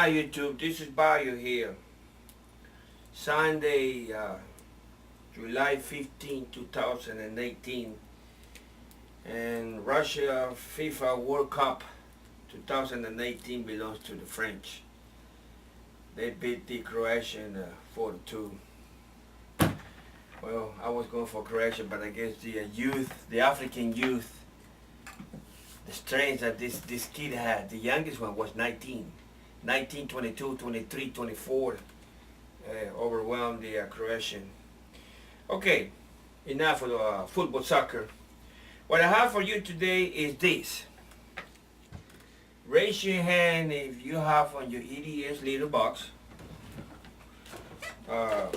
Hi YouTube, this is Bayu here. Sunday, July 15, 2018, and Russia FIFA World Cup 2018 belongs to the French. They beat the Croatian 4-2. Well, I was going for Croatia, but I guess the the African youth, the strength that this kid had, the youngest one was 19, 22, 23, 24, overwhelmed the Croatian. Okay, enough of football, soccer. What I have for you today is this. Raise your hand if you have on your EDS little box a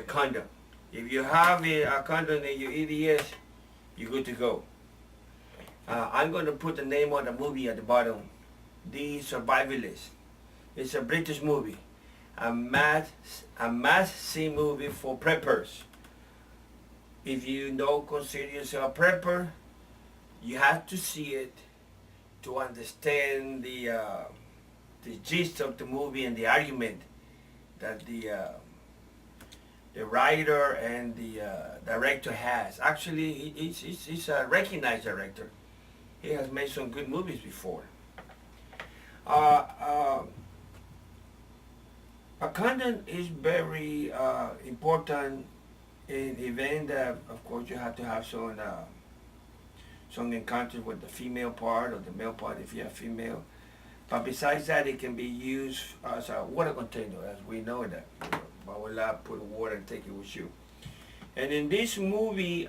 condom. If you have a condom in your EDS, you're good to go. I'm going to put the name of the movie at the bottom. The Survivalist. It's a British movie. A must-see movie for preppers. If you don't consider yourself a prepper, you have to see it to understand the gist of the movie and the argument that the writer and the director has. Actually, he's a recognized director. He has made some good movies before. A condom is very important in the event that, of course, you have to have some encounter with the female part or the male part if you have female. But besides that, it can be used as a water container, as we know that. But we'll put water and take it with you. And in this movie,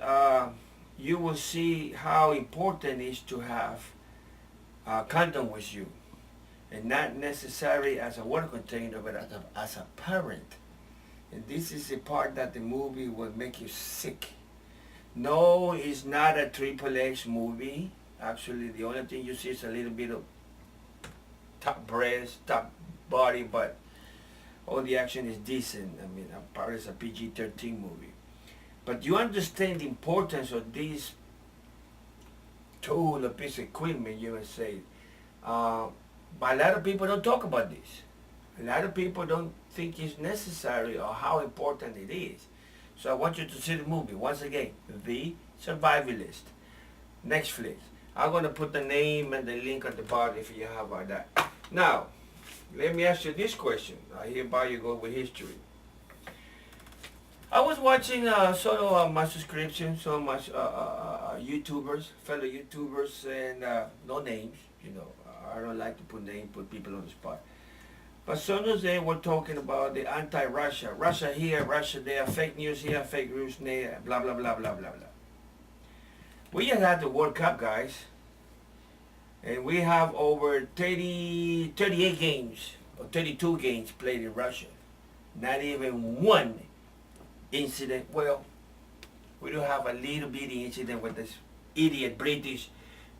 you will see how important it is to have a condom with you. And not necessarily as a water container, but as a parent. And this is the part that the movie will make you sick. No, it's not a XXX movie. Actually, the only thing you see is a little bit of top breast, top body, but all the action is decent. I mean, apparently it's a PG-13 movie. But you understand the importance of this tool, a piece of equipment, you would say. But a lot of people don't talk about this. A lot of people don't think it's necessary or how important it is. So I want you to see the movie. Once again, The Survivalist. Netflix. I'm going to put the name and the link at the bottom if you have that. Now, let me ask you this question. I hereby you go with history. I was watching sort of my subscription, so much YouTubers, fellow YouTubers, and no names, you know. I don't like to put names, put people on the spot. But as soon as they were talking about the anti-Russia, Russia here, Russia there, fake news here, fake news there, blah, blah, blah, blah, blah, blah. We just had the World Cup, guys. And we have over 38 games, or 32 games played in Russia. Not even one incident. Well, we do have a little bitty incident with this idiot British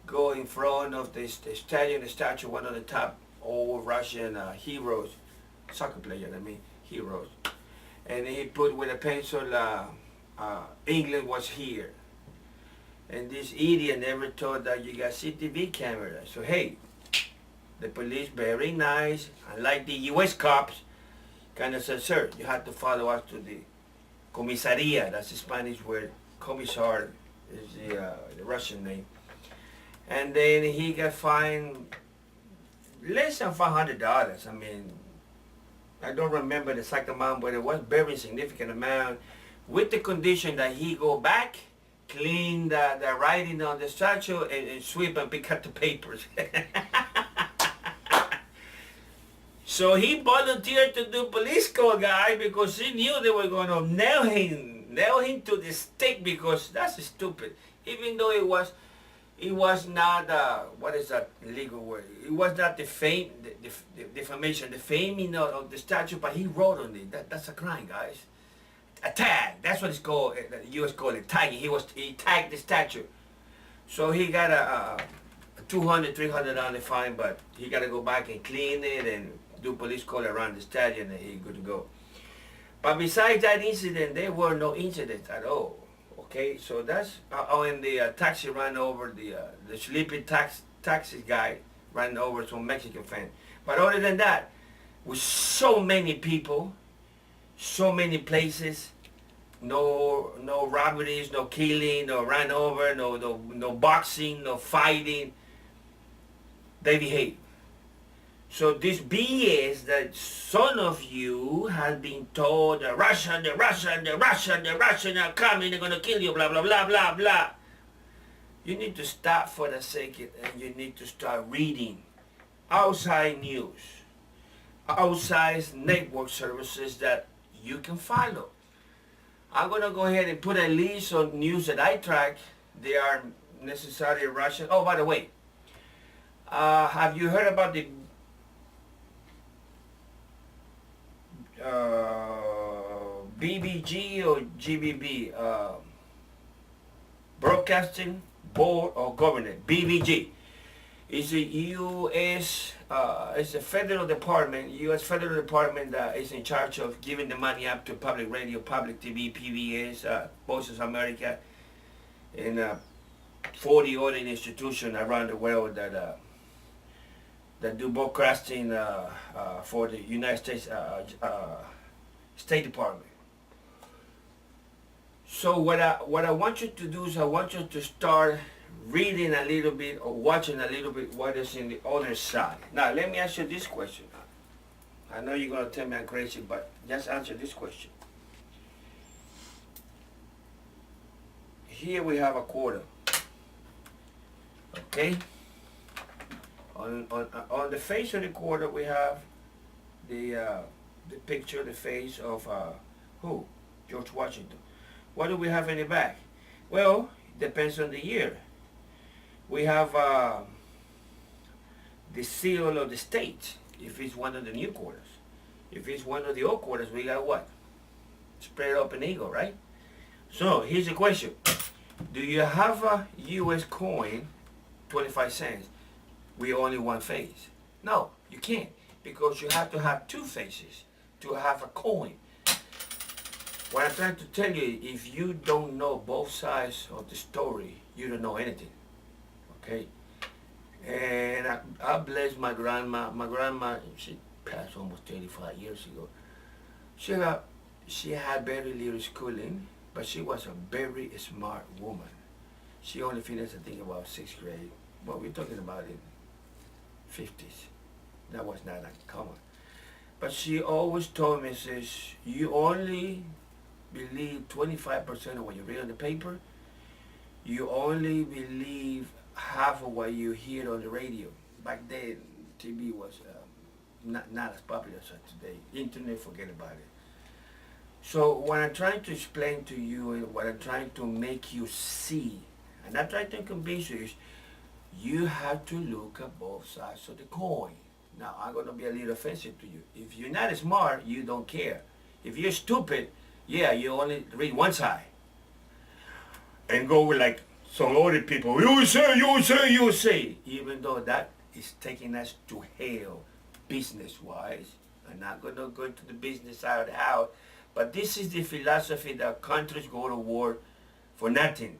go in front of the stadium, the statue, one of the top old Russian heroes, soccer players, I mean, heroes. And he put with a pencil, England was here. And this idiot never thought that you got CCTV camera. So hey, the police very nice, unlike the US cops, kind of said, sir, you have to follow us to the comisaria, that's the Spanish word, commissar is the Russian name. And then he got fined less than $500. I mean, I don't remember the exact amount, but it was very significant amount, with the condition that he go back, clean the writing on the statue, and sweep and pick up the papers. So he volunteered to do police call, guy, because he knew they were going to nail him to the stake, because that's stupid. Even though it was not, what is that legal word? It was not the defamation, the faming of the statue, but he wrote on it. That's a crime, guys. A tag, that's what it's called, the US called it, tagging. He tagged the statue. So he got a $200, $300 fine, but he got to go back and clean it and do police call around the stadium, and he's good to go. But besides that incident, there were no incidents at all. Okay, so that's, and the taxi ran over the sleeping taxi guy ran over some Mexican fan. But other than that, with so many people, so many places, no robberies, no killing, no run over, no boxing, no fighting. They behave. So this BS that some of you have been told the Russian are coming, they're gonna kill you, blah blah blah blah blah. You need to stop for a second and you need to start reading outside news, outside network services that you can follow. I'm gonna go ahead and put a list of news that I track. They are necessarily Russian. Oh, by the way, have you heard about the BBG or GBB, Broadcasting Board of Government? BBG is a U.S. It's a federal department, U.S. federal department that is in charge of giving the money up to public radio, public TV, PBS, Voices of America, and 40 other institutions around the world that do broadcasting for the United States State Department. So what I want you to do is I want you to start reading a little bit or watching a little bit what is in the other side. Now let me ask you this question. I know you're going to tell me I'm crazy, but just answer this question. Here we have a quarter. Okay? On the face of the quarter we have the picture, the face of who? George Washington. What do we have in the back? Well, depends on the year. We have the seal of the state, if it's one of the new quarters. If it's one of the old quarters, we got what? Spread up an eagle, right? So, here's the question. Do you have a U.S. coin, 25 cents, with only one face? No, you can't, because you have to have two faces to have a coin. What I'm trying to tell you, if you don't know both sides of the story, you don't know anything. Okay? And I bless my grandma. My grandma, she passed almost 35 years ago. She had very little schooling, but she was a very smart woman. She only finished, I think, about 6th grade. Well, we're talking about in 50s. That was not uncommon. But she always told me, says, you only believe 25% of what you read on the paper. You only believe half of what you hear on the radio. Back then, TV was not as popular as today. Internet, forget about it. So what I'm trying to explain to you and what I'm trying to make you see, and I'm trying to convince you, is you have to look at both sides of the coin. Now, I'm going to be a little offensive to you. If you're not smart, you don't care. If you're stupid, yeah, you only read one side. And go with like some other people, you say. Even though that is taking us to hell, business-wise. I'm not going to go into the business side of the house. But this is the philosophy that countries go to war for nothing.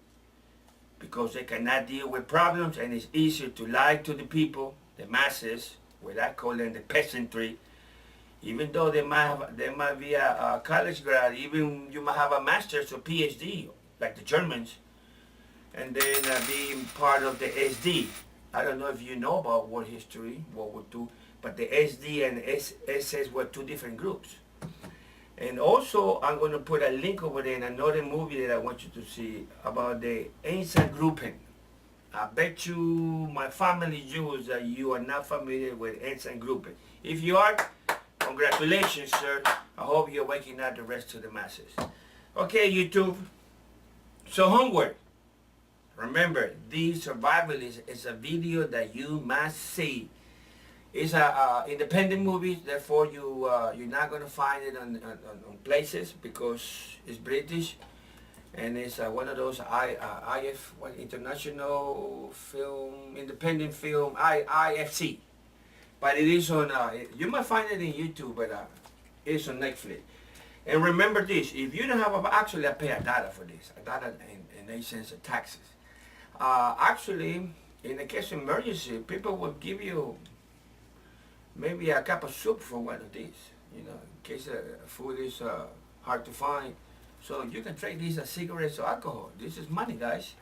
Because they cannot deal with problems, and it's easier to lie to the people, the masses, what I call them the peasantry. Even though they might be a college grad, even you might have a master's or PhD, like the Germans, and then being part of the SD. I don't know if you know about world history, World War II, but the SD and SS were two different groups. And also, I'm going to put a link over there in another movie that I want you to see about the Einsatgruppen. I bet you my family Jews that you are not familiar with Einsatgruppen. If you are, congratulations, sir. I hope you're waking up the rest of the masses. Okay, YouTube. So homework. Remember, the Survivalist is a video that you must see. It's a independent movie, therefore you're not going to find it on places because it's British, and it's one of those International Film, Independent Film, IFC. But it is on, you might find it in YouTube, but it's on Netflix. And remember this, if you don't have, I pay $1 for this, $1 in 8 cents of taxes. Actually, in the case of emergency, people will give you maybe a cup of soup for one of these, you know, in case food is hard to find. So you can trade these as cigarettes or alcohol. This is money, guys.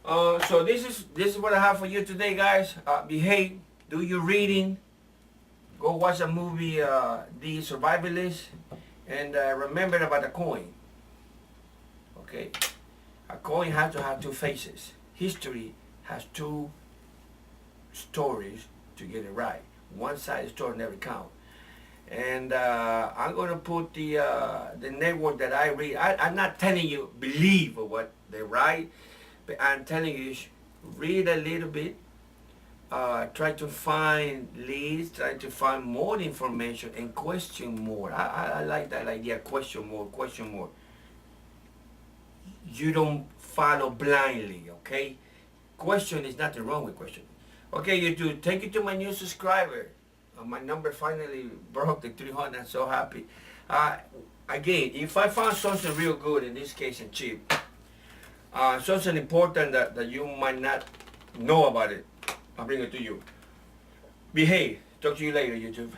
So this is what I have for you today, guys. Behave, do your reading, go watch a movie, The Survivalist, and remember about a coin. Okay, a coin has to have two faces. History has two stories to get it right. One side story never count. And I'm gonna put the network that I read. I'm not telling you believe what they write, but I'm telling you read a little bit. Try to find leads. Try to find more information and question more. I like that idea. Question more. Question more. You don't follow blindly. Okay. Question is nothing wrong with questioning. Okay, YouTube, thank you to my new subscriber. My number finally broke the 300. I'm so happy. Again, if I found something real good, in this case and cheap, something important that you might not know about it, I'll bring it to you. Behave. Talk to you later, YouTube.